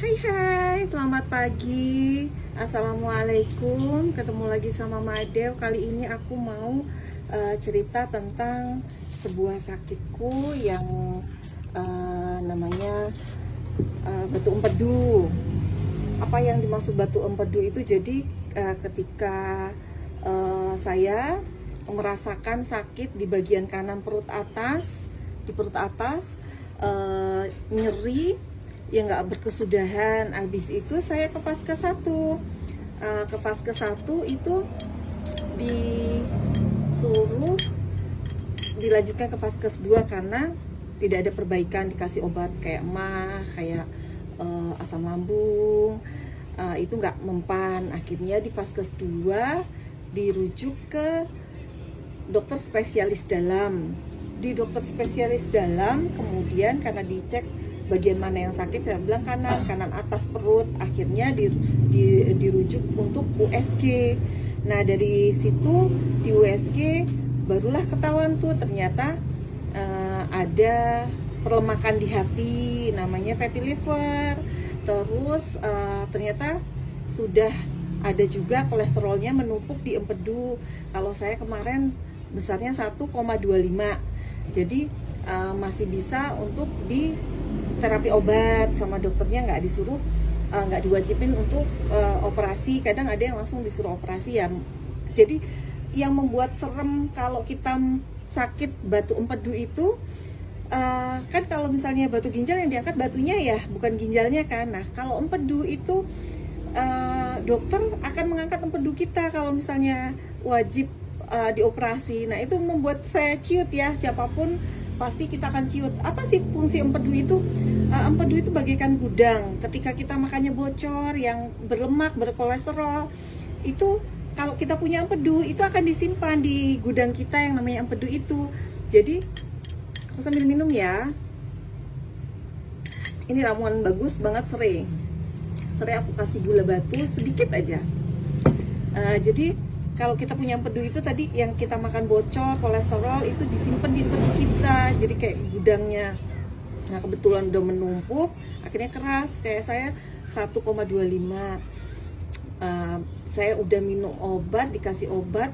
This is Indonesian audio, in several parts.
Hai, selamat pagi. Assalamualaikum. Ketemu lagi sama Madew. Kali ini aku mau cerita tentang sebuah sakitku yang namanya batu empedu. Apa yang dimaksud batu empedu itu? Jadi ketika saya merasakan sakit di bagian kanan perut atas, nyeri yang nggak berkesudahan. Habis itu saya ke Vaskes 1. Ke Vaskes 1 itu disuruh dilanjutkan ke Vaskes 2 karena tidak ada perbaikan, dikasih obat kayak mah, kayak asam lambung, itu nggak mempan. Akhirnya di Vaskes 2 dirujuk ke dokter spesialis dalam. Di dokter spesialis dalam kemudian karena dicek bagian mana yang sakit, saya bilang kanan atas perut. Akhirnya dirujuk untuk USG. Nah dari situ di USG barulah ketahuan tuh ternyata ada perlemakan di hati, namanya fatty liver. Terus ternyata sudah ada juga kolesterolnya menumpuk di empedu. Kalau saya kemarin besarnya 1,25. Jadi masih bisa untuk di terapi obat sama dokternya, nggak disuruh, nggak diwajibin untuk operasi. Kadang ada yang langsung disuruh operasi ya. Jadi yang membuat serem kalau kita sakit batu empedu itu kan kalau misalnya batu ginjal yang diangkat batunya ya, bukan ginjalnya kan. Nah kalau empedu itu dokter akan mengangkat empedu kita kalau misalnya wajib dioperasi. Nah itu membuat saya ciut ya, siapapun pasti kita akan ciut. Apa sih fungsi empedu itu? Empedu itu bagaikan gudang. Ketika kita makannya bocor, yang berlemak, berkolesterol, itu kalau kita punya empedu itu akan disimpan di gudang kita yang namanya empedu itu. Jadi aku sambil minum ya. Ini ramuan bagus banget, serai. Serai aku kasih gula batu sedikit aja. Jadi kalau kita punya empedu itu tadi yang kita makan bocor, kolesterol itu disimpan di empedu kita. Jadi kayak gudangnya. Nah kebetulan udah menumpuk, akhirnya keras. Kayak saya 1,25. Saya udah minum obat, dikasih obat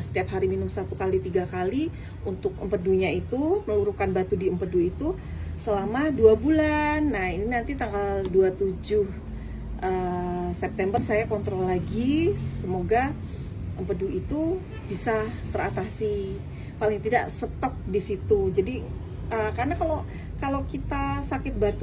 setiap hari minum 1 kali 3 kali untuk empedunya itu, meluruhkan batu di empedu itu selama 2 bulan. Nah ini nanti tanggal 27 September saya kontrol lagi. Semoga empedu itu bisa teratasi, paling tidak stop di situ. Jadi karena kalau kita sakit batu